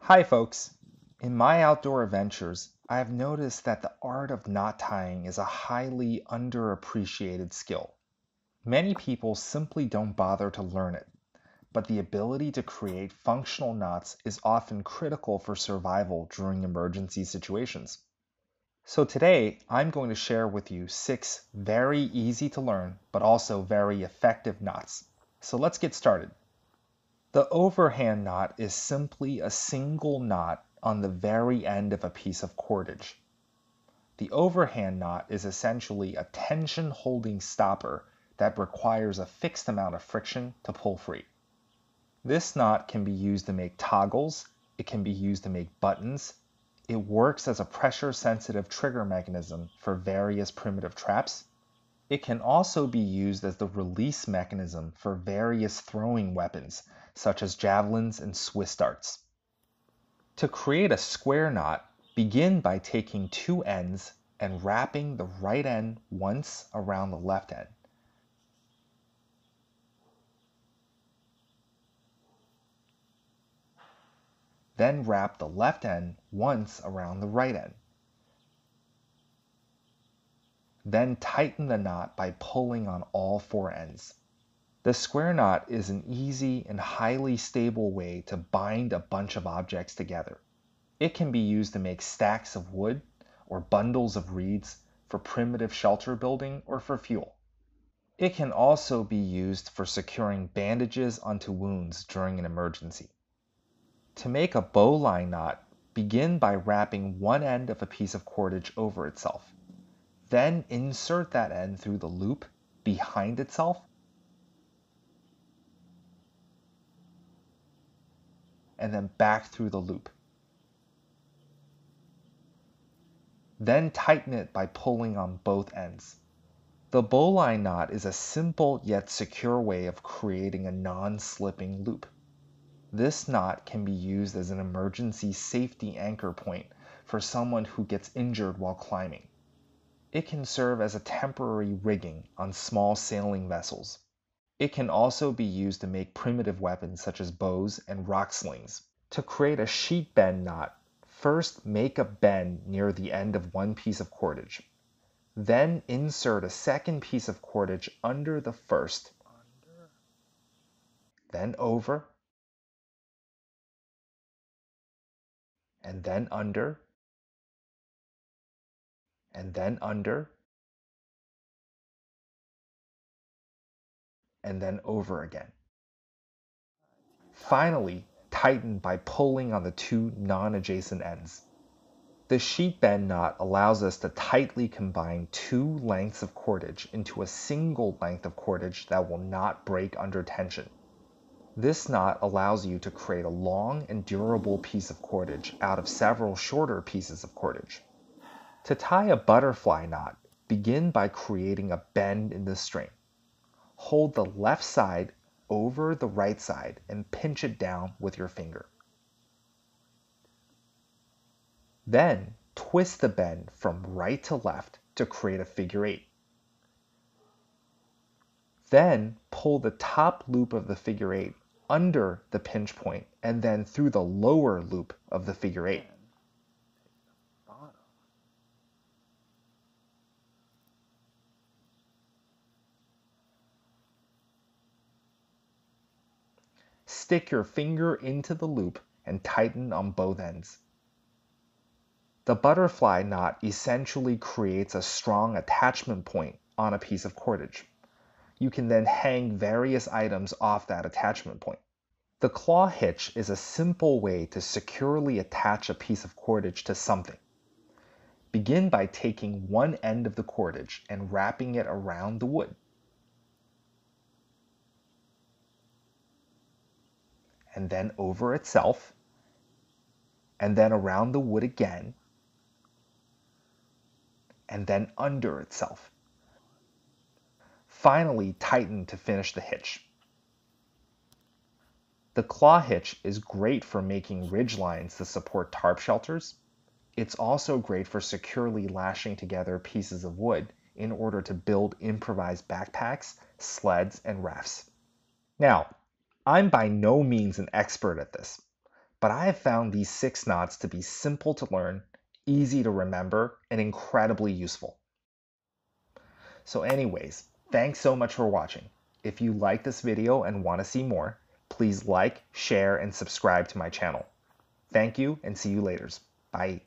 Hi folks! In my outdoor adventures, I have noticed that the art of knot tying is a highly underappreciated skill. Many people simply don't bother to learn it, but the ability to create functional knots is often critical for survival during emergency situations. So today, I'm going to share with you 6 very easy to learn, but also very effective knots. So let's get started. The overhand knot is simply a single knot on the very end of a piece of cordage. The overhand knot is essentially a tension holding stopper that requires a fixed amount of friction to pull free. This knot can be used to make toggles, it can be used to make buttons, it works as a pressure sensitive trigger mechanism for various primitive traps. It can also be used as the release mechanism for various throwing weapons, such as javelins and Swiss darts. To create a square knot, begin by taking 2 ends and wrapping the right end once around the left end. Then wrap the left end once around the right end. Then tighten the knot by pulling on all 4 ends. The square knot is an easy and highly stable way to bind a bunch of objects together. It can be used to make stacks of wood or bundles of reeds for primitive shelter building or for fuel. It can also be used for securing bandages onto wounds during an emergency. To make a bowline knot, begin by wrapping one end of a piece of cordage over itself. Then insert that end through the loop behind itself and then back through the loop. Then tighten it by pulling on both ends. The bowline knot is a simple yet secure way of creating a non-slipping loop. This knot can be used as an emergency safety anchor point for someone who gets injured while climbing. It can serve as a temporary rigging on small sailing vessels. It can also be used to make primitive weapons such as bows and rock slings. To create a sheet bend knot, first make a bend near the end of one piece of cordage. Then insert a second piece of cordage under the first, then over, and then under, and then under, and then over again. Finally, tighten by pulling on the 2 non-adjacent ends. The sheet bend knot allows us to tightly combine 2 lengths of cordage into a single length of cordage that will not break under tension. This knot allows you to create a long and durable piece of cordage out of several shorter pieces of cordage. To tie a butterfly knot, begin by creating a bend in the string. Hold the left side over the right side and pinch it down with your finger. Then twist the bend from right to left to create a figure 8. Then pull the top loop of the figure 8 under the pinch point and then through the lower loop of the figure 8. Stick your finger into the loop and tighten on both ends. The butterfly knot essentially creates a strong attachment point on a piece of cordage. You can then hang various items off that attachment point. The claw hitch is a simple way to securely attach a piece of cordage to something. Begin by taking one end of the cordage and wrapping it around the wood. And then over itself, and then around the wood again, and then under itself. Finally, tighten to finish the hitch. The claw hitch is great for making ridge lines to support tarp shelters. It's also great for securely lashing together pieces of wood in order to build improvised backpacks, sleds, and rafts. Now, I'm by no means an expert at this, but I have found these 6 knots to be simple to learn, easy to remember, and incredibly useful. So anyways, thanks so much for watching. If you like this video and want to see more, please like, share, and subscribe to my channel. Thank you and see you later. Bye.